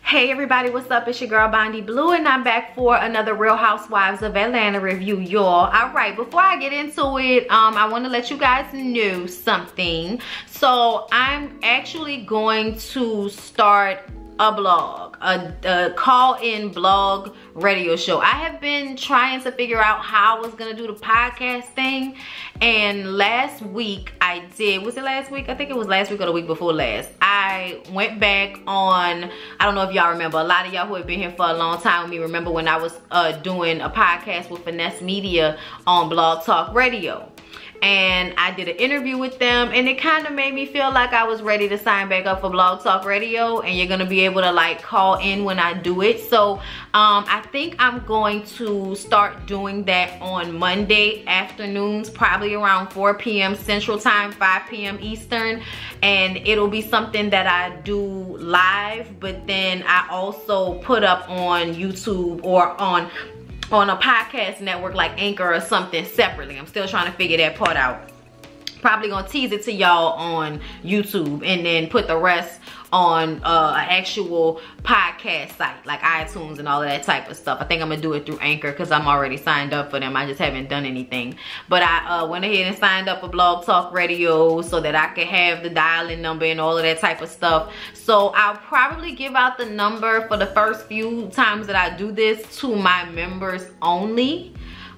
Hey everybody, what's up? It's your girl Bondi Blue and I'm back for another Real Housewives of Atlanta review, y'all. Alright, before I get into it, I want to let you guys know something. So I'm actually going to start a blog, a call-in blog radio show. I have been trying to figure out how I was gonna do the podcast thing, and last week I did. Was it last week? I think it was last week or the week before last. I went back on, I don't know if y'all remember, a lot of y'all who have been here for a long time with me remember when I was doing a podcast with Finesse Media on Blog Talk Radio. And I did an interview with them, and it kind of made me feel like I was ready to sign back up for Blog Talk Radio, and you're gonna be able to like call in when I do it. So I think I'm going to start doing that on Monday afternoons, probably around 4 p.m. Central Time, 5 p.m. Eastern, and it'll be something that I do live, but then I also put up on YouTube or on a podcast network like Anchor or something separately. I'm still trying to figure that part out. Probably gonna tease it to y'all on YouTube and then put the rest on an actual podcast site like iTunes and all of that type of stuff. I think I'm gonna do it through Anchor because I'm already signed up for them. I just haven't done anything. But I went ahead and signed up for Blog Talk Radio so that I could have the dial-in number and all of that type of stuff. So I'll probably give out the number for the first few times that I do this to my members only.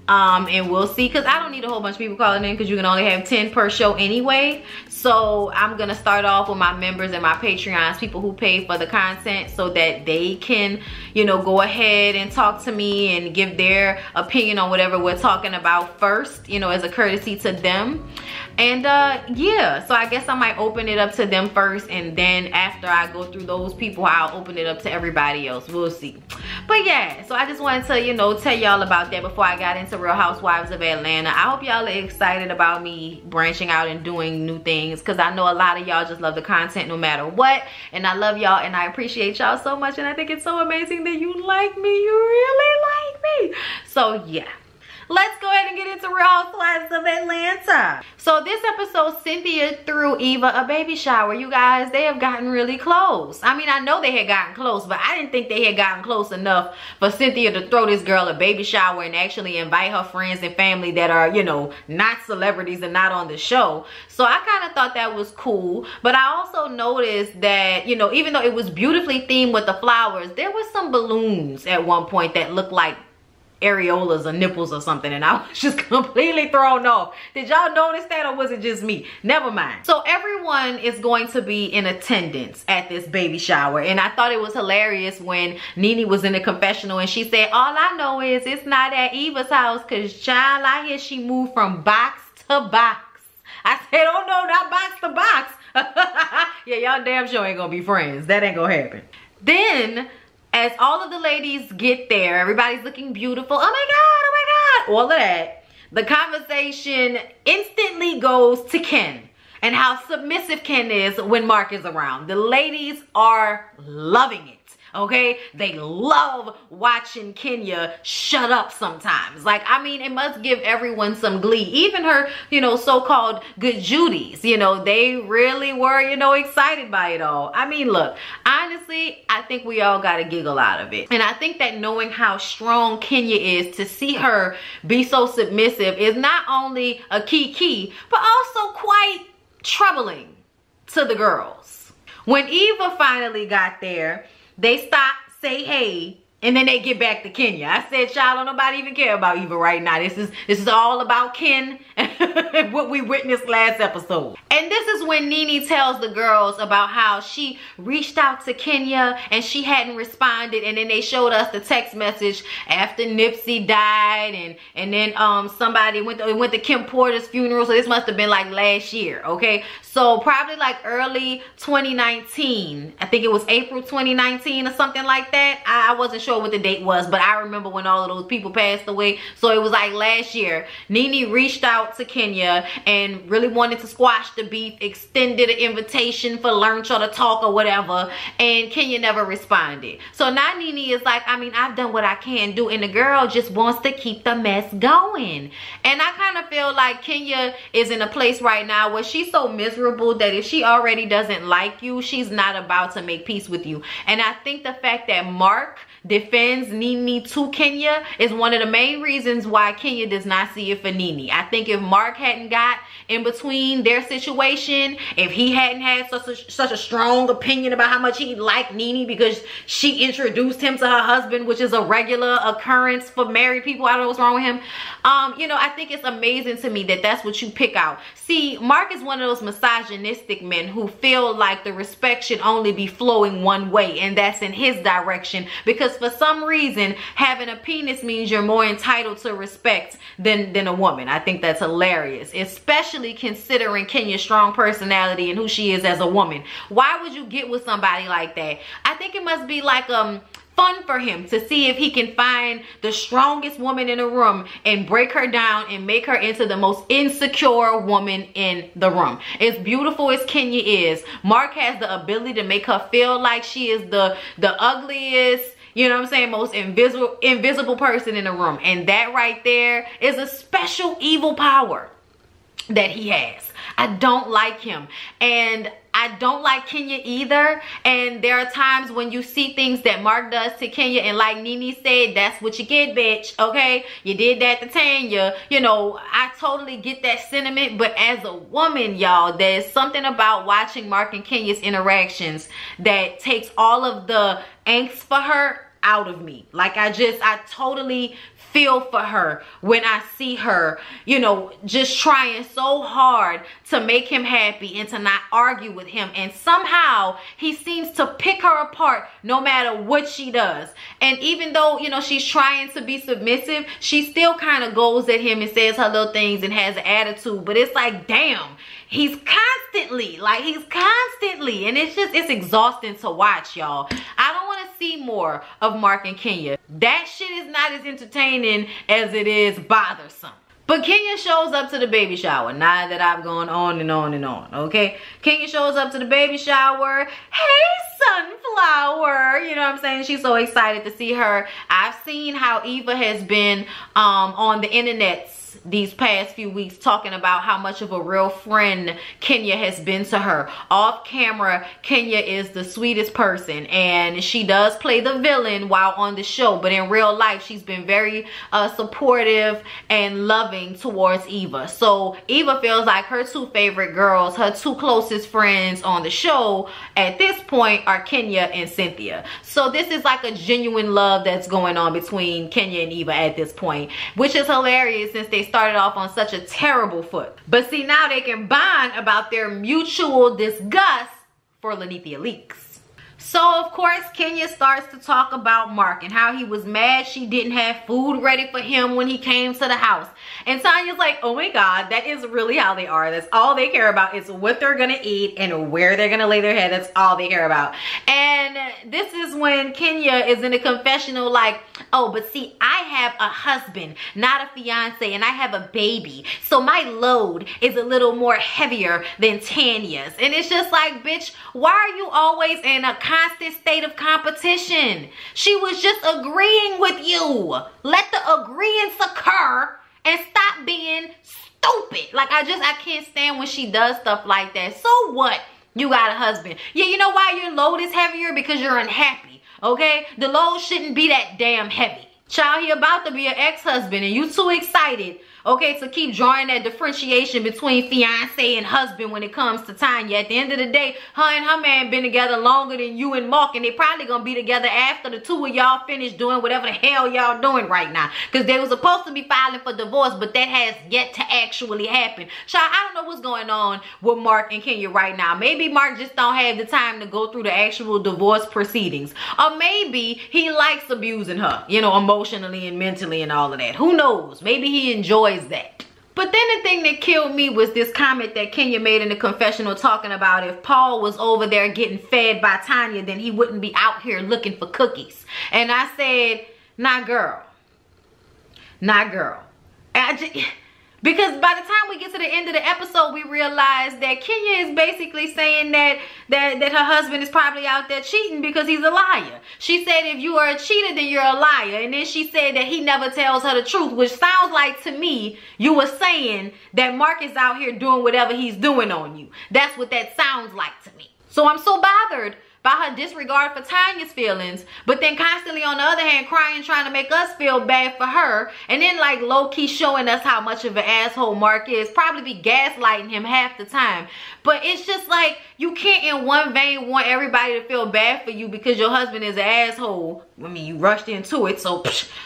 And we'll see, because I don't need a whole bunch of people calling in because you can only have 10 per show anyway. So I'm gonna start off with my members and my Patreons, people who pay for the content, so that they can, you know, go ahead and talk to me and give their opinion on whatever we're talking about first, you know, as a courtesy to them. And yeah, so I guess I might open it up to them first, and then after I go through those people, I'll open it up to everybody else. We'll see. But yeah, so I just wanted to, you know, tell y'all about that before I got into Real Housewives of Atlanta. I hope y'all are excited about me branching out and doing new things, because I know a lot of y'all just love the content no matter what, and I love y'all and I appreciate y'all so much, and I think it's so amazing that you like me. You really like me. So yeah, let's go ahead and get into Real Housewives of Atlanta. So this episode, Cynthia threw Eva a baby shower. You guys, they have gotten really close. I mean, I know they had gotten close, but I didn't think they had gotten close enough for Cynthia to throw this girl a baby shower and actually invite her friends and family that are, you know, not celebrities and not on the show. So I kind of thought that was cool. But I also noticed that, you know, even though it was beautifully themed with the flowers, there was some balloons at one point that looked like areolas or nipples or something, and I was just completely thrown off. Did y'all notice that, or was it just me? Never mind. So everyone is going to be in attendance at this baby shower, and I thought it was hilarious when Nene was in the confessional and she said, all I know is it's not at Eva's house, because child, I hear she moved from box to box. I said, oh no, not box to box. Yeah, y'all damn sure ain't gonna be friends. That ain't gonna happen. Then as all of the ladies get there, everybody's looking beautiful. Oh my God, all of that. The conversation instantly goes to Ken and how submissive Ken is when Mark is around. The ladies are loving it. Okay, they love watching Kenya shut up sometimes. Like, I mean, it must give everyone some glee. Even her, you know, so-called good Judies, you know, they really were, you know, excited by it all. I mean, look, honestly, I think we all got a giggle out of it. And I think that knowing how strong Kenya is, to see her be so submissive is not only a key, but also quite troubling to the girls. When Eva finally got there, they stop, say hey, and then they get back to Kenya. I said, child, don't nobody even care about Eva right now. This is all about Ken and what we witnessed last episode. And this is when Nene tells the girls about how she reached out to Kenya and she hadn't responded, and then they showed us the text message after Nipsey died, and then somebody went to Kim Porter's funeral. So this must have been like last year, okay? So probably like early 2019. I think it was April 2019 or something like that. I wasn't sure sure what the date was, but I remember when all of those people passed away. So it was like last year. Nene reached out to Kenya and really wanted to squash the beef, extended an invitation for Learn Y'all to Talk or whatever, and Kenya never responded. So now Nene is like, I mean, I've done what I can do, and the girl just wants to keep the mess going. And I kind of feel like Kenya is in a place right now where she's so miserable that if she already doesn't like you, she's not about to make peace with you. And I think the fact that Mark defends Nene to Kenya is one of the main reasons why Kenya does not see it for Nene. I think if Mark hadn't got in between their situation, if he hadn't had such a strong opinion about how much he liked Nene because she introduced him to her husband, which is a regular occurrence for married people, I don't know what's wrong with him. You know, I think it's amazing to me that that's what you pick out. See, Mark is one of those misogynistic men who feel like the respect should only be flowing one way, and that's in his direction, because for some reason having a penis means you're more entitled to respect than a woman. I think that's hilarious, especially considering Kenya's strong personality and who she is as a woman. Why would you get with somebody like that? I think it must be like fun for him to see if he can find the strongest woman in the room and break her down and make her into the most insecure woman in the room. As beautiful as Kenya is, Mark has the ability to make her feel like she is the ugliest, you know what I'm saying, most invisible person in the room. And that right there is a special evil power that he has. I don't like him, and I don't like Kenya either. And there are times when you see things that Mark does to Kenya, and like Nene said, that's what you get, bitch. Okay, you did that to Tanya. You know, I totally get that sentiment, but as a woman, y'all, there's something about watching Mark and Kenya's interactions that takes all of the angst for her out of me. Like I totally feel for her when I see her, you know, just trying so hard to make him happy and to not argue with him, and somehow he seems to pick her apart no matter what she does. And even though, you know, she's trying to be submissive, she still kind of goes at him and says her little things and has an attitude. But it's like, damn, he's constantly, and it's exhausting to watch, y'all. I don't want to see more of Mark and Kenya. That shit is not as entertaining as it is bothersome. But Kenya shows up to the baby shower. Now that I've gone on and on and on, okay? Kenya shows up to the baby shower. Hey, Sunflower. You know what I'm saying? She's so excited to see her. I've seen how Eva has been on the internet these past few weeks talking about how much of a real friend Kenya has been to her. Off camera, Kenya is the sweetest person, and she does play the villain while on the show, but in real life she's been very supportive and loving towards Eva. So Eva feels like her two favorite girls, her two closest friends on the show at this point are Kenya and Cynthia. So this is like a genuine love that's going on between Kenya and Eva at this point, which is hilarious since they started off on such a terrible foot. But see, now they can bond about their mutual disgust for Lanithia leaks. So of course Kenya starts to talk about Mark and how he was mad she didn't have food ready for him when he came to the house. And Tanya's like, oh my God, that is really how they are. That's all they care about is what they're gonna eat and where they're gonna lay their head. That's all they care about. And this is when Kenya is in a confessional like, oh, but see, I have a husband, not a fiance, and I have a baby. So my load is a little more heavier than Tanya's. And it's just like, bitch, why are you always in a constant state of competition? She was just agreeing with you. Let the agreements occur and stop being stupid. Like I can't stand when she does stuff like that. So what? You got a husband. Yeah, you know why your load is heavier? Because you're unhappy, okay? The load shouldn't be that damn heavy. Child, he about to be an ex-husband and you too excited, okay, to keep drawing that differentiation between fiance and husband when it comes to Tanya. At the end of the day, her and her man been together longer than you and Mark, and they probably gonna be together after the two of y'all finish doing whatever the hell y'all doing right now. Because they were supposed to be filing for divorce, but that has yet to actually happen. Child, I don't know what's going on with Mark and Kenya right now. Maybe Mark just don't have the time to go through the actual divorce proceedings. Or maybe he likes abusing her, you know, emotionally and mentally and all of that. Who knows? Maybe he enjoys that. But then the thing that killed me was this comment that Kenya made in the confessional talking about if Paul was over there getting fed by Tanya, then he wouldn't be out here looking for cookies. And I said, nah, girl. Nah, girl. Because by the time we get to the end of the episode, we realize that Kenya is basically saying that her husband is probably out there cheating because he's a liar. She said if you are a cheater, then you're a liar. And then she said that he never tells her the truth, which sounds like to me you were saying that Mark is out here doing whatever he's doing on you. That's what that sounds like to me. So I'm so bothered by her disregard for Tanya's feelings, but then constantly on the other hand crying, trying to make us feel bad for her, and then like low-key showing us how much of an asshole Mark is, probably be gaslighting him half the time. But it's just like, you can't in one vein want everybody to feel bad for you because your husband is an asshole. I mean, you rushed into it, so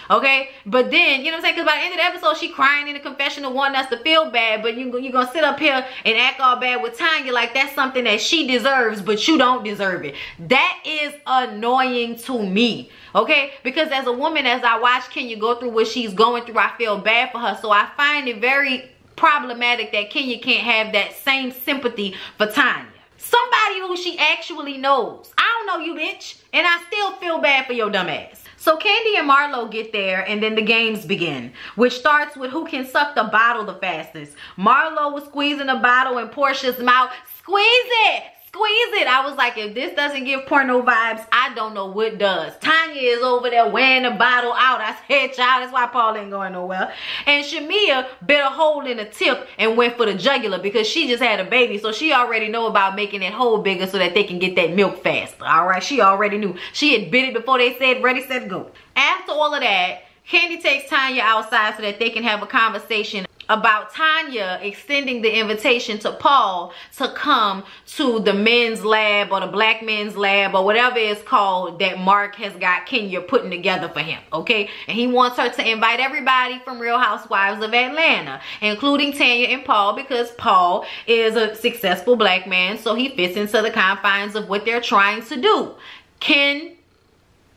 okay. But then, you know what I'm saying, because by the end of the episode she crying in the confessional wanting us to feel bad, but you're gonna sit up here and act all bad with Tanya like that's something that she deserves, but you don't deserve it. That is annoying to me, okay? Because as a woman, as I watch Kenya go through what she's going through, I feel bad for her. So I find it very problematic that Kenya can't have that same sympathy for Tanya. Somebody who she actually knows. I don't know you, bitch. And I still feel bad for your dumb ass. So Kandi and Marlo get there and then the games begin, which starts with who can suck the bottle the fastest. Marlo was squeezing the bottle in Portia's mouth. Squeeze it! Squeeze it. I was like, if this doesn't give porno vibes, I don't know what does. Tanya is over there wearing the bottle out. I said, child, that's why Paul ain't going nowhere. And Shamia bit a hole in the tip and went for the jugular because she just had a baby. So she already know about making that hole bigger so that they can get that milk faster. All right, she already knew. She had bit it before they said ready, set, go. After all of that, Kandi takes Tanya outside so that they can have a conversation about Tanya extending the invitation to Paul to come to the men's lab or the black men's lab or whatever it's called that Mark has got Kenya putting together for him, okay? And he wants her to invite everybody from Real Housewives of Atlanta, including Tanya and Paul, because Paul is a successful black man, so he fits into the confines of what they're trying to do. Ken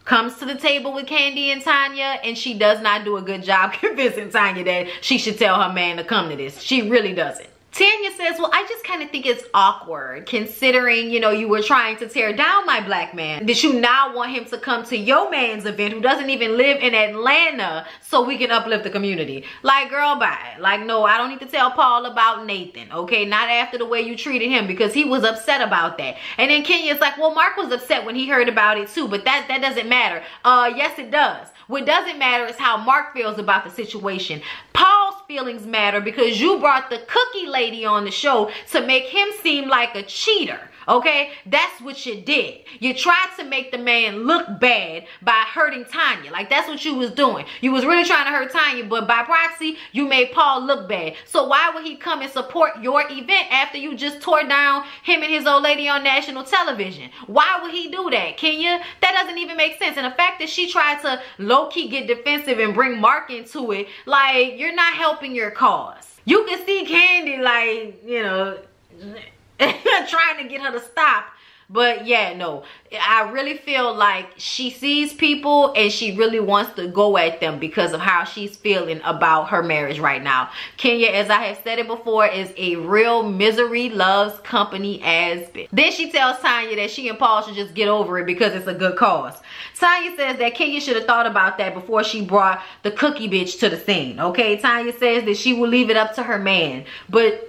comes to the table with Kandi and Tanya, and she does not do a good job convincing Tanya that she should tell her man to come to this. She really doesn't. Tanya says, well, I just kind of think it's awkward considering, you know, you were trying to tear down my black man. That you now want him to come to your man's event who doesn't even live in Atlanta so we can uplift the community. Like, girl, bye. Like, no, I don't need to tell Paul about Nathan, okay? Not after the way you treated him because he was upset about that. And then Kenya's like, well, Mark was upset when he heard about it too, but that doesn't matter. Yes, it does. What doesn't matter is how Mark feels about the situation. Paul's feelings matter because you brought the cookie lady on the show to make him seem like a cheater. Okay, that's what you did. You tried to make the man look bad by hurting Tanya. Like, that's what you was doing. You was really trying to hurt Tanya, but by proxy, you made Paul look bad. So why would he come and support your event after you just tore down him and his old lady on national television? Why would he do that, Kenya? That doesn't even make sense. And the fact that she tried to low-key get defensive and bring Mark into it, like, you're not helping your cause. You can see Kandi, like, you know, trying to get her to stop. But yeah, no, I really feel like she sees people and she really wants to go at them because of how she's feeling about her marriage right now. Kenya, as I have said it before, is a real misery loves company ass bitch. Then she tells Tanya that she and Paul should just get over it because it's a good cause. Tanya says that Kenya should have thought about that before she brought the cookie bitch to the scene, okay? Tanya says that she will leave it up to her man, but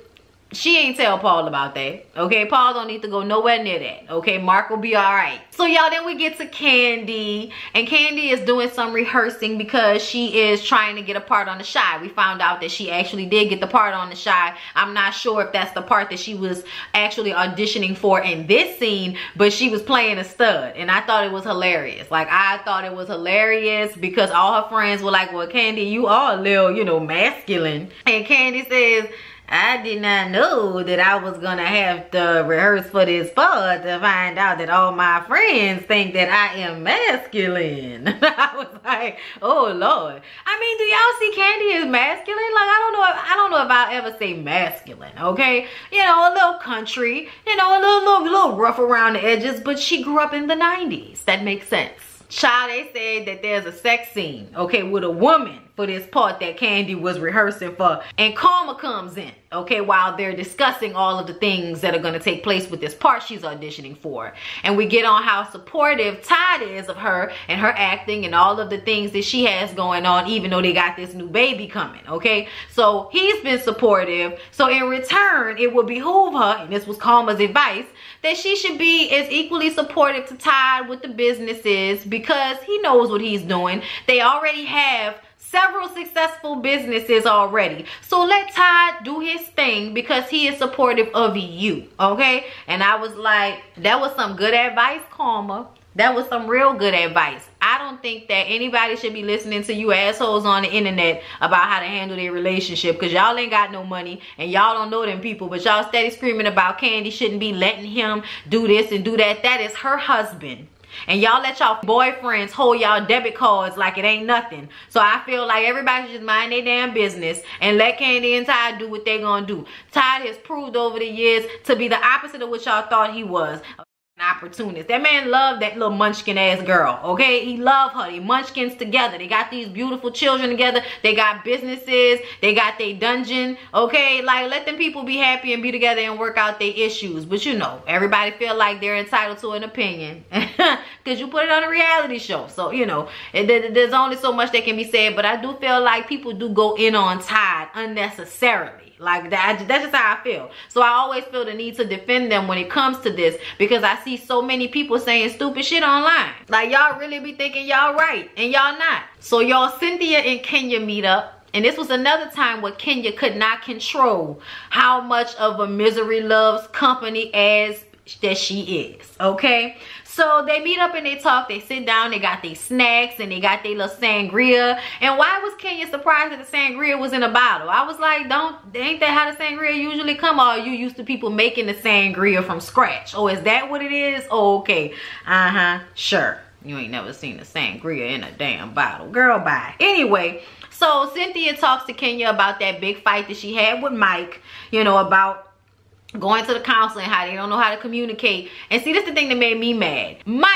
she ain't tell Paul about that, okay? Paul don't need to go nowhere near that, okay? Mark will be all right. So y'all, then we get to Kandi, and Kandi is doing some rehearsing because she is trying to get a part on The Chi. We found out that she actually did get the part on The Chi. I'm not sure if that's the part that she was actually auditioning for in this scene, but she was playing a stud, and I thought it was hilarious. Like, I thought it was hilarious because all her friends were like, well, Kandi, you are a little, you know, masculine. And Kandi says, I did not know that I was gonna have to rehearse for this part to find out that all my friends think that I am masculine. I was like, oh Lord. I mean, do y'all see Kandi as masculine? Like, I don't know if I'll ever say masculine, okay? You know, a little country, you know, a little rough around the edges, but she grew up in the 90s. That makes sense. Child, they said that there's a sex scene, okay, with a woman for this part that Kandi was rehearsing for. And Karma comes in, okay, while they're discussing all of the things that are going to take place with this part she's auditioning for. And we get on how supportive Todd is of her and her acting and all of the things that she has going on, even though they got this new baby coming, okay? So he's been supportive. So in return, it would behoove her, and this was Karma's advice, that she should be as equally supportive to Todd with the businesses, because he knows what he's doing. They already have several successful businesses already. So let Todd do his thing because he is supportive of you, okay? And I was like, that was some good advice, Karma. That was some real good advice. I don't think that anybody should be listening to you assholes on the internet about how to handle their relationship, because y'all ain't got no money and y'all don't know them people, but y'all steady screaming about Kandi shouldn't be letting him do this and do that. That is her husband. And y'all let y'all boyfriends hold y'all debit cards like it ain't nothing. So I feel like everybody should just mind their damn business and let Kandi and Todd do what they gonna do. Todd has proved over the years to be the opposite of what y'all thought he was. Opportunist. That man loved that little munchkin ass girl, okay? He loved her. They munchkins together. They got these beautiful children together. They got businesses. They got their dungeon, okay? Like, let them people be happy and be together and work out their issues. But you know, everybody feel like they're entitled to an opinion because you put it on a reality show. So, you know, there's only so much that can be said, but I do feel like people do go in on Todd unnecessarily. Like that's just how I feel. So I always feel the need to defend them when it comes to this, because I see so many people saying stupid shit online. Like, y'all really be thinking y'all right and y'all not. So y'all, Cynthia and Kenya meet up. And this was another time where Kenya could not control how much of a misery loves company as that she is, okay? So they meet up and they talk, they sit down, they got their snacks and they got their little sangria. And why was Kenya surprised that the sangria was in a bottle? I was like, ain't that how the sangria usually come? Or are you used to people making the sangria from scratch? Oh, is that what it is? Oh, okay. Sure. You ain't never seen the sangria in a damn bottle. Girl, bye. Anyway, so Cynthia talks to Kenya about that big fight that she had with Mike, you know, about going to the counselor and how they don't know how to communicate. And see, this is the thing that made me mad. Mike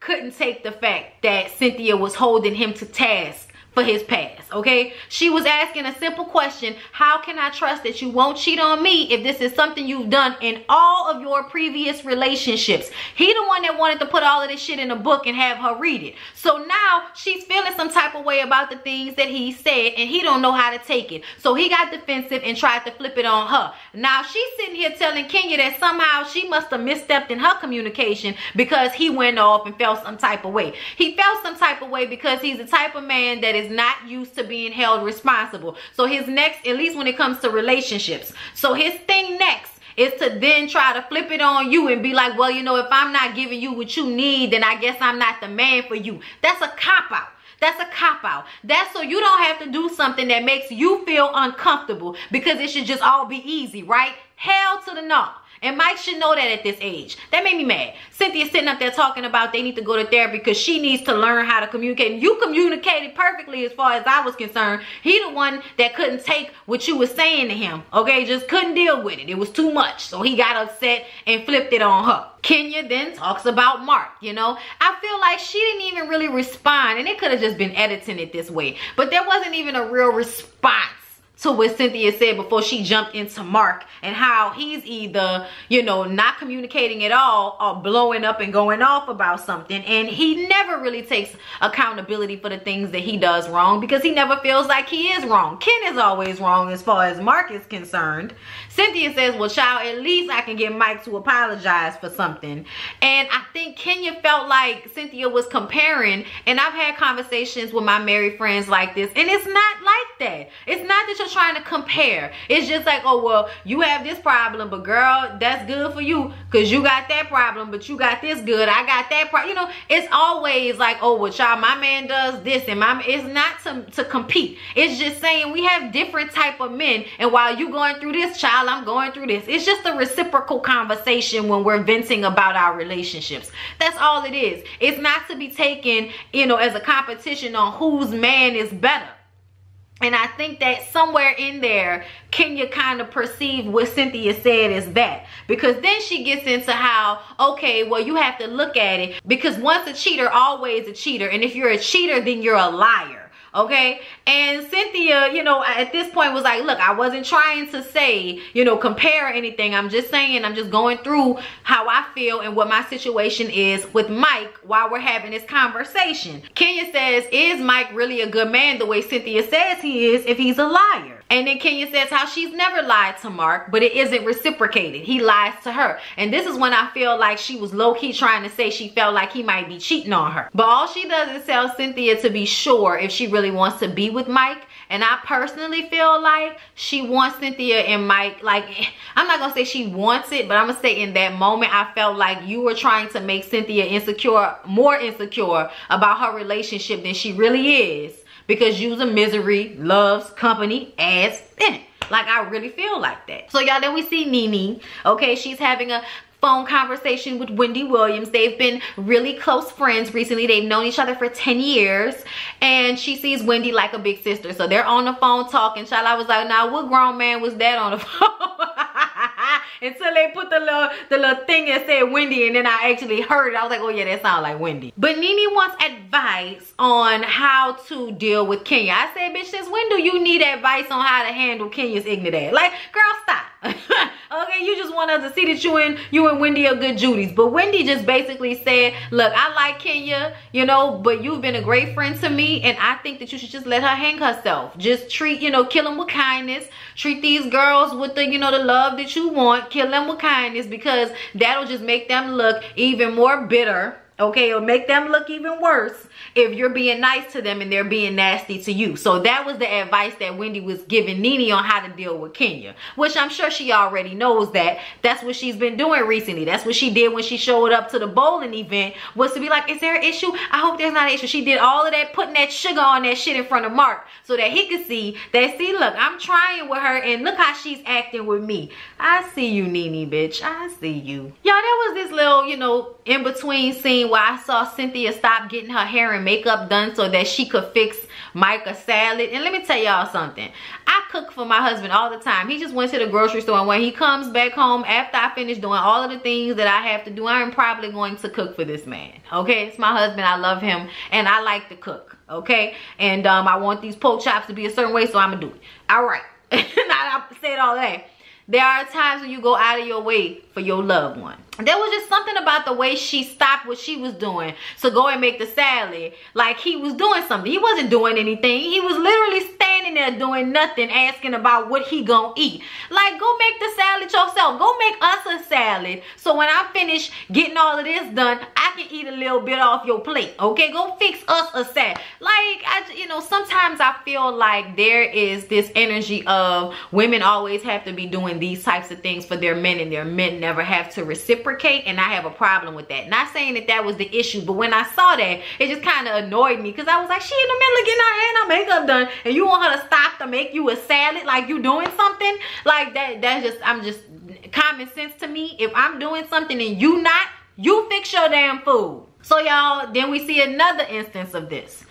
couldn't take the fact that Cynthia was holding him to task for his past, okay? She was asking a simple question: how can I trust that you won't cheat on me if this is something you've done in all of your previous relationships? He the one that wanted to put all of this shit in a book and have her read it. So now she's feeling some type of way about the things that he said, and he don't know how to take it. So he got defensive and tried to flip it on her. Now she's sitting here telling Kenya that somehow she must have misstepped in her communication because he went off and felt some type of way. He felt some type of way because he's the type of man that is not used to being held responsible. So his next, at least when it comes to relationships, so his thing next is to then try to flip it on you and be like, well, you know, if I'm not giving you what you need, then I guess I'm not the man for you. That's a cop-out. That's a cop-out. That's so you don't have to do something that makes you feel uncomfortable because it should just all be easy, right? Hell to the no. And Mike should know that at this age. That made me mad. Cynthia's sitting up there talking about they need to go to therapy because she needs to learn how to communicate. And you communicated perfectly as far as I was concerned. He the one that couldn't take what you were saying to him, okay? Just couldn't deal with it. It was too much. So he got upset and flipped it on her. Kenya then talks about Mark, you know. I feel like she didn't even really respond, and it could have just been editing it this way. But there wasn't even a real response to what Cynthia said before she jumped into Mark and how he's either, you know, not communicating at all or blowing up and going off about something. And he never really takes accountability for the things that he does wrong because he never feels like he is wrong. Ken is always wrong as far as Mark is concerned. Cynthia says, well, child, at least I can get Mike to apologize for something. And I think Kenya felt like Cynthia was comparing, and I've had conversations with my married friends like this, and it's not like that. It's not that you're trying to compare. It's just like, oh, well, you have this problem, but girl, that's good for you because you got that problem, but you got this good. I got that problem. You know, it's always like, oh, well, child, my man does this, and it's not to compete. It's just saying we have different type of men, and while you going through this, child, I'm going through this. It's just a reciprocal conversation when we're venting about our relationships. That's all it is. It's not to be taken, you know, as a competition on whose man is better. And I think that somewhere in there, Kenya kind of perceived what Cynthia said as that. Because then she gets into how, okay, well, you have to look at it. Because once a cheater, always a cheater. And if you're a cheater, then you're a liar. okay? And Cynthia, you know, at this point was like, look, I wasn't trying to say, you know, compare anything. I'm just saying, I'm just going through how I feel and what my situation is with Mike while we're having this conversation. Kenya says, is Mike really a good man the way Cynthia says he is if he's a liar? And then Kenya says how she's never lied to Mark, but it isn't reciprocated. He lies to her. And this is when I feel like she was low-key trying to say she felt like he might be cheating on her. But all she does is tell Cynthia to be sure if she really wants to be with Mike. And I personally feel like she wants Cynthia and Mike. Like, I'm not going to say she wants it, but I'm going to say in that moment, I felt like you were trying to make Cynthia insecure, more insecure about her relationship than she really is. Because you's a misery, loves company, ass in it. Like, I really feel like that. So, y'all, then we see Nene. Okay, she's having a phone conversation with Wendy Williams. They've been really close friends recently. They've known each other for 10 years. And she sees Wendy like a big sister. So, they're on the phone talking. Child, I was like, now, what grown man was that on the phone? Until they put the little thing that said Wendy, and then I actually heard it. I was like, oh yeah, that sounds like Wendy. But Nene wants advice on how to deal with Kenya. I said, bitch, since when do you need advice on how to handle Kenya's ignorant ass? Like, girl, stop. Okay, you just want us to see that you and Wendy are good Judies. But Wendy just basically said, look, I like Kenya, you know, but you've been a great friend to me, and I think that you should just let her hang herself. Just treat, you know, kill them with kindness. Treat these girls with the, you know, the love that you want. Kill them with kindness, because that'll just make them look even more bitter. Okay, it'll make them look even worse if you're being nice to them and they're being nasty to you. So that was the advice that Wendy was giving Nene on how to deal with Kenya, which I'm sure she already knows that. That's what she's been doing recently. That's what she did when she showed up to the bowling event, was to be like, is there an issue? I hope there's not an issue. She did all of that, putting that sugar on that shit in front of Mark so that he could see that, see, look, I'm trying with her and look how she's acting with me. I see you, Nene, bitch. I see you. Y'all, there was this little, you know, in-between scene where I saw Cynthia stop getting her hair and makeup done so that she could fix Mike a salad. And let me tell y'all something. I cook for my husband all the time. He just went to the grocery store, and when he comes back home after I finish doing all of the things that I have to do, I'm probably going to cook for this man. Okay, it's my husband. I love him and I like to cook. Okay, and I want these pork chops to be a certain way, so I'm gonna do it. All right. I said all that. There are times when you go out of your way for your loved one. There was just something about the way she stopped what she was doing to go and make the salad like he was doing something. He wasn't doing anything. He was literally standing there doing nothing, asking about what he gonna eat. Like, go make the salad yourself. Go make us a salad, so when I finish getting all of this done, I can eat a little bit off your plate. Okay, go fix us a salad. Like, you know, sometimes I feel like there is this energy of women always have to be doing these types of things for their men, and their men never have to reciprocate. And I have a problem with that. Not saying that that was the issue, but when I saw that, it just kind of annoyed me, because I was like, she in the middle of getting her hair and her makeup done, and you want her to stop to make you a salad like you doing something? Like, that's just, I'm just, common sense to me. If I'm doing something and you not, you fix your damn food. So y'all, then we see another instance of this.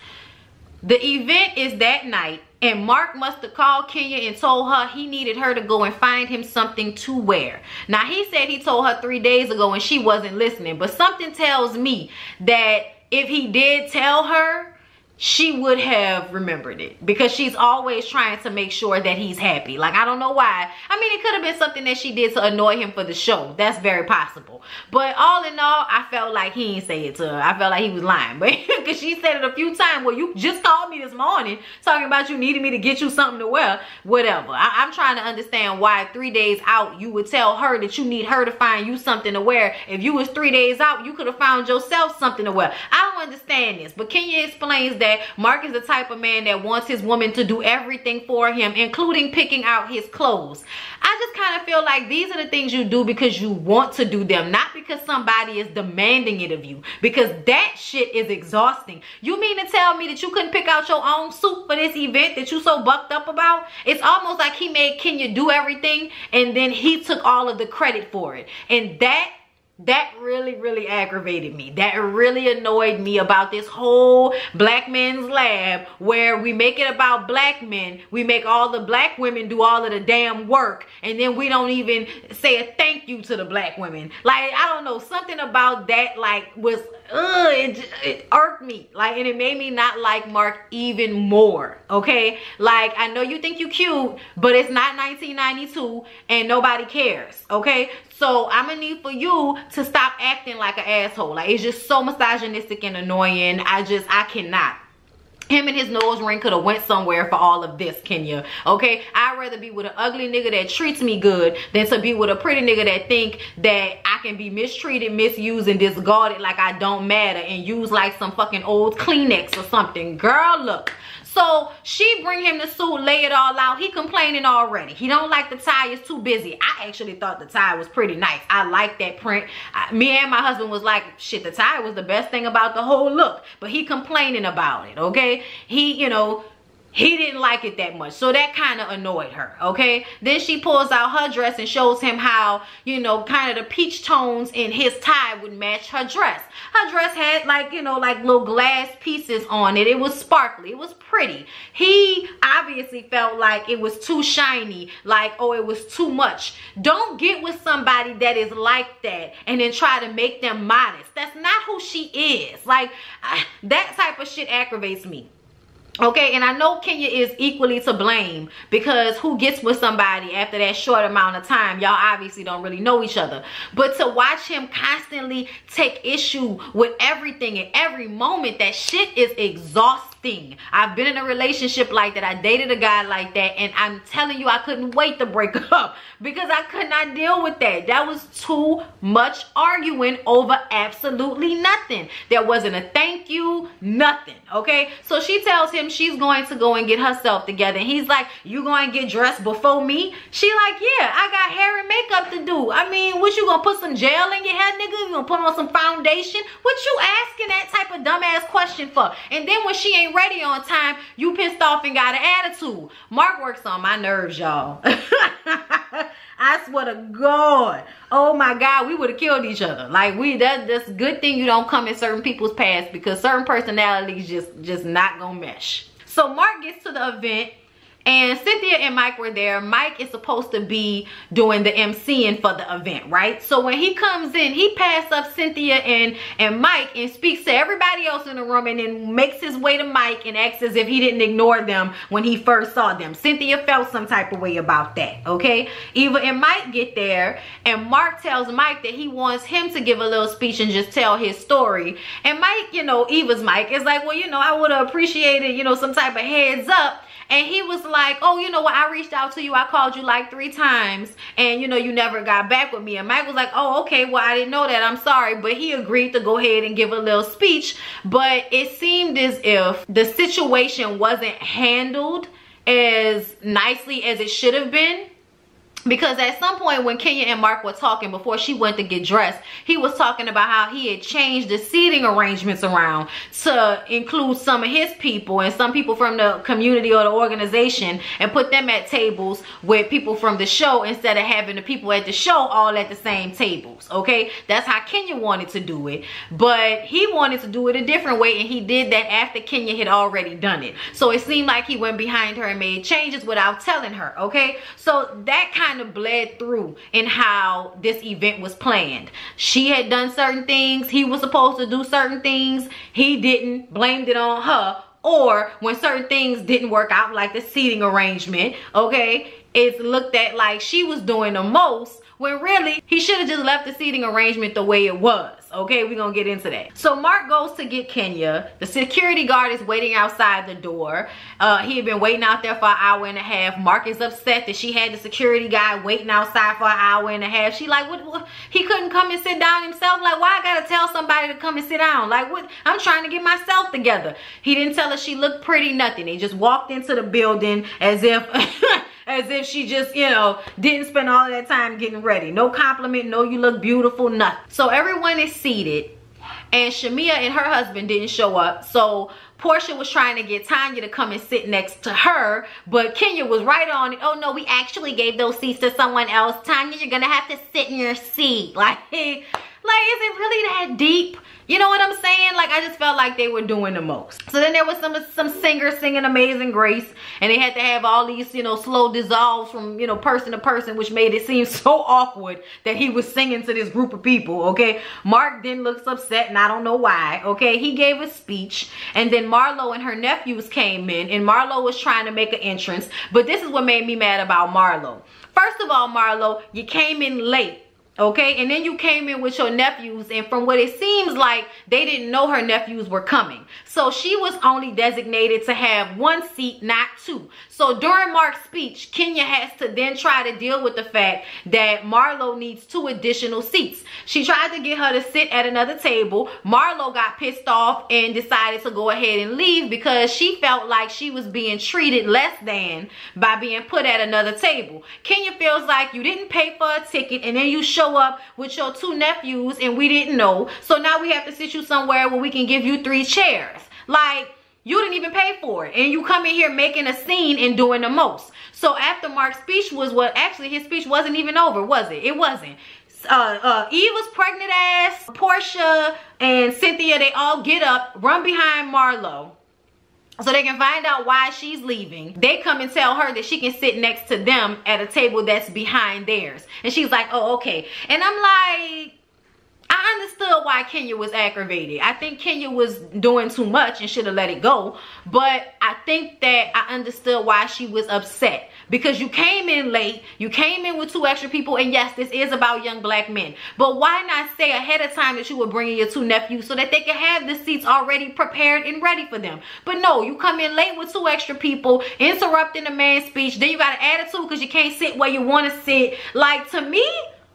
The event is that night, and Mark must have called Kenya and told her he needed her to go and find him something to wear. Now, he said he told her 3 days ago and she wasn't listening. But something tells me that if he did tell her, she would have remembered it, because she's always trying to make sure that he's happy. Like, I don't know why. I mean, it could have been something that she did to annoy him for the show. That's very possible. But all in all, I felt like he didn't say it to her. I felt like he was lying. But because she said it a few times, well, you just called me this morning talking about you needed me to get you something to wear. Whatever. I'm trying to understand why 3 days out you would tell her that you need her to find you something to wear. If you was 3 days out, you could have found yourself something to wear. I don't understand this. But Kenya explains that Mark is the type of man that wants his woman to do everything for him, including picking out his clothes. I just kind of feel like these are the things you do because you want to do them, not because somebody is demanding it of you, because that shit is exhausting. You mean to tell me that you couldn't pick out your own suit for this event that you so bucked up about? It's almost like he made Kenya do everything and then he took all of the credit for it. And that that really aggravated me. That really annoyed me about this whole Black Men's Lab, where we make it about black men. We make all the black women do all of the damn work, and then we don't even say a thank you to the black women. Like, I don't know, something about that like was it irked me, like, and it made me not like Mark even more. Okay, like, I know you think you cute, but it's not 1992 and nobody cares. Okay, so I'm gonna need for you to stop acting like an asshole. Like, it's just so misogynistic and annoying. I cannot. Him and his nose ring could have went somewhere for all of this, Kenya. Okay, I'd rather be with an ugly nigga that treats me good than to be with a pretty nigga that think that I can be mistreated, misused, and discarded like I don't matter, and use like some fucking old Kleenex or something. Girl, look. So she bring him the suit, lay it all out. He complaining already. He don't like the tie, it's too busy. I actually thought the tie was pretty nice. I like that print. Me and my husband was like, shit, the tie was the best thing about the whole look. But he complaining about it, okay? He, you know, he didn't like it that much, so that kind of annoyed her. Okay, then she pulls out her dress and shows him how, you know, kind of the peach tones in his tie would match her dress. Her dress had like, you know, like little glass pieces on it. It was sparkly, it was pretty. He obviously felt like it was too shiny, like, oh, it was too much. Don't get with somebody that is like that and then try to make them modest. That's not who she is. Like, that type of shit aggravates me. Okay, and I know Kenya is equally to blame, because who gets with somebody after that short amount of time? Y'all obviously don't really know each other. But to watch him constantly take issue with everything and every moment, that shit is exhausting. I've been in a relationship like that. I dated a guy like that, and I'm telling you, I couldn't wait to break up because I could not deal with that. That was too much arguing over absolutely nothing. There wasn't a thank you, nothing. Okay, so she tells him she's going to go and get herself together, and he's like, you going to get dressed before me? She like, yeah, I got hair and makeup to do. I mean, what, you gonna put some gel in your hair, nigga? You gonna put on some foundation? What you asking that type of dumbass question for? And then when she ain't ready on time, you pissed off and got an attitude. Mark works on my nerves, y'all. I swear to God, oh my God, we would have killed each other. Like, that's a good thing you don't come in certain people's paths, because certain personalities just not gonna mesh. So Mark gets to the event, and Cynthia and Mike were there. Mike is supposed to be doing the emceeing for the event, right? So when he comes in, he passes up Cynthia and Mike and speaks to everybody else in the room, and then makes his way to Mike and acts as if he didn't ignore them when he first saw them. Cynthia felt some type of way about that, okay? Eva and Mike get there, and Mark tells Mike that he wants him to give a little speech and just tell his story. And Mike, you know, Eva's Mike is like, well, you know, I would have appreciated, you know, some type of heads up. And he was like, oh, you know what, I reached out to you, I called you like 3 times, and you know, you never got back with me. And Mike was like, oh, okay, well, I didn't know that, I'm sorry. But he agreed to go ahead and give a little speech. But it seemed as if the situation wasn't handled as nicely as it should have been. Because at some point when Kenya and Mark were talking before she went to get dressed, he was talking about how he had changed the seating arrangements around to include some of his people and some people from the community or the organization, and put them at tables with people from the show instead of having the people at the show all at the same tables. Okay, that's how Kenya wanted to do it, but he wanted to do it a different way, and he did that after Kenya had already done it. So it seemed like he went behind her and made changes without telling her. Okay, so that kind of bled through in how this event was planned. She had done certain things, he was supposed to do certain things, he didn't, blamed it on her. Or when certain things didn't work out, like the seating arrangement, okay, it's looked at like she was doing the most, when really he should have just left the seating arrangement the way it was. Okay, we're gonna get into that. So Mark goes to get Kenya. The security guard is waiting outside the door. He had been waiting out there for an hour and a half. Mark is upset that she had the security guy waiting outside for an hour and a half. She like, what? He couldn't come and sit down himself? Like, why I gotta tell somebody to come and sit down? Like, what? I'm trying to get myself together. He didn't tell her she looked pretty, nothing. He just walked into the building as if as if she just, you know, didn't spend all of that time getting ready. No compliment, no you look beautiful, nothing. So everyone is seated, and Shamia and her husband didn't show up. So Portia was trying to get Tanya to come and sit next to her, but Kenya was right on it. Oh no, we actually gave those seats to someone else. Tanya, you're gonna have to sit in your seat. Like, Like, is it really that deep? You know what I'm saying? Like, I just felt like they were doing the most. So then there was some singers singing Amazing Grace, and they had to have all these, you know, slow dissolves from, you know, person to person, which made it seem so awkward that he was singing to this group of people, okay? Mark then looks upset, and I don't know why, okay? He gave a speech, and then Marlo and her nephews came in, and Marlo was trying to make an entrance, but this is what made me mad about Marlo. First of all, Marlo, you came in late. Okay, and then you came in with your nephews, and from what it seems like, they didn't know her nephews were coming. So she was only designated to have 1 seat, not 2. So during Mark's speech, Kenya has to then try to deal with the fact that Marlo needs 2 additional seats. She tried to get her to sit at another table. Marlo got pissed off and decided to go ahead and leave because she felt like she was being treated less than by being put at another table. Kenya feels like you didn't pay for a ticket, and then you show up with your 2 nephews and we didn't know, so now we have to sit you somewhere where we can give you 3 chairs. Like, you didn't even pay for it, and you come in here making a scene and doing the most. So after Mark's speech was, well, actually his speech wasn't even over, was it? It wasn't. Eva's pregnant ass, Portia and Cynthia, they all get up, run behind Marlo so they can find out why she's leaving. They come and tell her that she can sit next to them at a table that's behind theirs. And she's like, oh, okay. And I'm like, I understood why Kenya was aggravated. I think Kenya was doing too much and should have let it go. But I think that I understood why she was upset. Because you came in late, you came in with 2 extra people, and yes, this is about young black men. But why not say ahead of time that you were bringing your 2 nephews so that they can have the seats already prepared and ready for them? But no, you come in late with 2 extra people, interrupting the man's speech, then you got an attitude because you can't sit where you want to sit. Like, to me,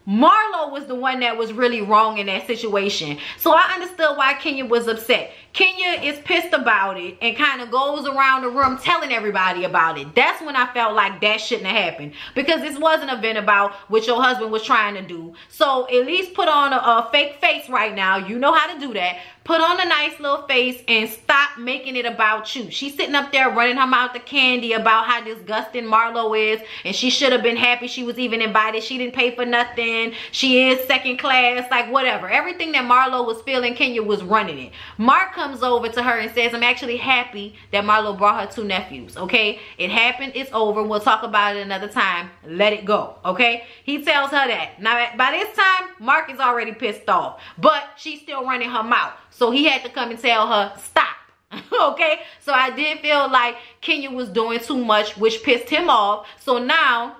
Marlo was the one that was really wrong in that situation. So I understood why Kenya was upset. Kenya is pissed about it and kind of goes around the room telling everybody about it. That's when I felt like that shouldn't have happened, because this was an event about what your husband was trying to do. So at least put on a fake face right now. You know how to do that. Put on a nice little face and stop making it about you. She's sitting up there running her mouth to candy about how disgusting Marlo is, and she should have been happy she was even invited. She didn't pay for nothing. She is second class, like whatever. Everything that Marlo was feeling, Kenya was running it. Mark comes over to her and says, I'm actually happy that Marlo brought her 2 nephews, okay? It happened, it's over. We'll talk about it another time. Let it go, okay? He tells her that. Now, by this time, Mark is already pissed off, but she's still running her mouth. So he had to come and tell her, stop. Okay? So I did feel like Kenya was doing too much, which pissed him off. So now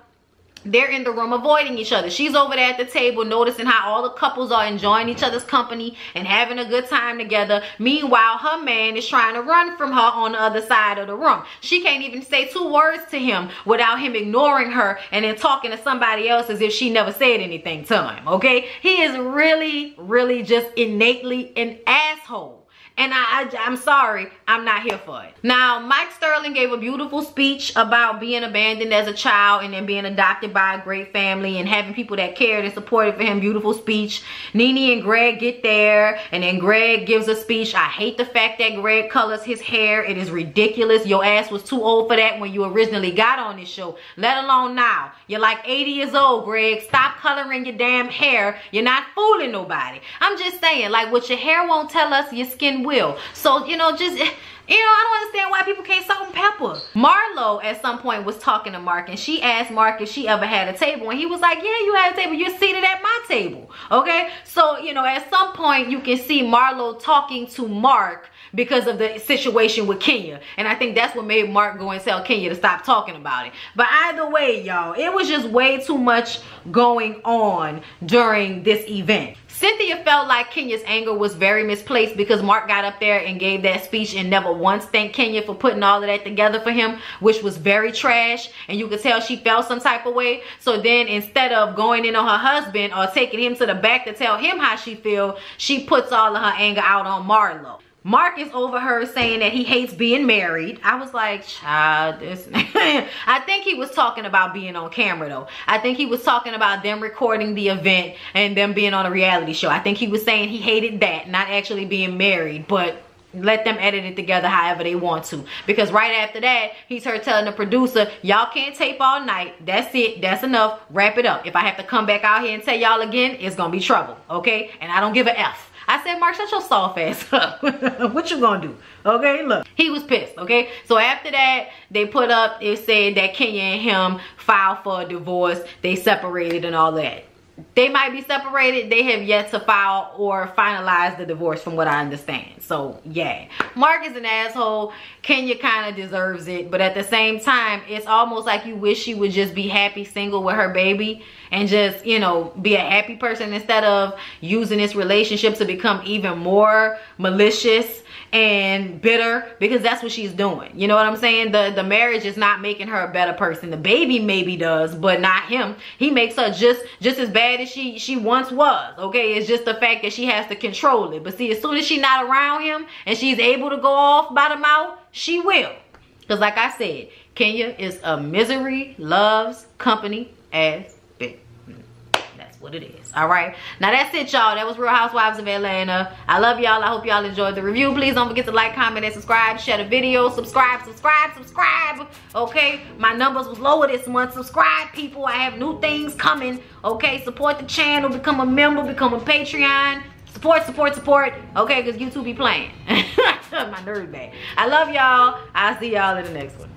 they're in the room avoiding each other. She's over there at the table noticing how all the couples are enjoying each other's company and having a good time together. Meanwhile, her man is trying to run from her on the other side of the room. She can't even say 2 words to him without him ignoring her and then talking to somebody else as if she never said anything to him, okay? He is really, really just innately an asshole. And I'm sorry, I'm not here for it. Now, Mike Sterling gave a beautiful speech about being abandoned as a child and then being adopted by a great family and having people that cared and supported for him. Beautiful speech. Nene and Greg get there, and then Greg gives a speech. I hate the fact that Greg colors his hair. It is ridiculous. Your ass was too old for that when you originally got on this show, let alone now. You're like 80 years old, Greg. Stop coloring your damn hair. You're not fooling nobody. I'm just saying, like, what your hair won't tell us, your skin will. So, you know, just, you know, I don't understand why people can't salt and pepper. Marlo at some point was talking to Mark, and she asked Mark if she ever had a table, and he was like, yeah, you had a table. You're seated at my table. Okay? So, you know, at some point you can see Marlo talking to Mark because of the situation with Kenya. And I think that's what made Mark go and tell Kenya to stop talking about it. But either way, y'all, it was just way too much going on during this event. Cynthia felt like Kenya's anger was very misplaced because Mark got up there and gave that speech and never once thanked Kenya for putting all of that together for him, which was very trash, and you could tell she felt some type of way. So then instead of going in on her husband or taking him to the back to tell him how she feels, she puts all of her anger out on Marlo. Mark is over her saying that he hates being married. I was like, child, this I think he was talking about being on camera though. I think he was talking about them recording the event and them being on a reality show. I think he was saying he hated that, not actually being married, but let them edit it together however they want to. Because right after that, he's her telling the producer, y'all can't tape all night. That's it. That's enough. Wrap it up. If I have to come back out here and tell y'all again, it's gonna be trouble. Okay? And I don't give a F. I said, Mark, shut your soft ass up. What you gonna do? Okay, look. He was pissed, okay? So after that, they put up, it said that Kenya and him filed for a divorce. They separated and all that. They might be separated. They have yet to file or finalize the divorce from what I understand. So, yeah. Mark is an asshole. Kenya kind of deserves it. But at the same time, it's almost like you wish she would just be happy single with her baby. And just, you know, be a happy person instead of using this relationship to become even more malicious and bitter, because that's what she's doing. You know what I'm saying? The marriage is not making her a better person. The baby maybe does, but not him. He makes her just as bad as she once was. Okay, it's just the fact that she has to control it. But see, as soon as she's not around him and she's able to go off by the mouth, she will. Because like I said, Kenya is a misery loves company ass bitch. That's what it is. All right, now that's it, y'all. That was Real Housewives of Atlanta. I love y'all. I hope y'all enjoyed the review. Please don't forget to like, comment, and subscribe. Share the video. Subscribe. Okay, my numbers was lower this month. Subscribe, people. I have new things coming. Okay, support the channel. Become a member. Become a Patreon. Support. Okay, because YouTube be playing. My nerd bag. I love y'all. I'll see y'all in the next one.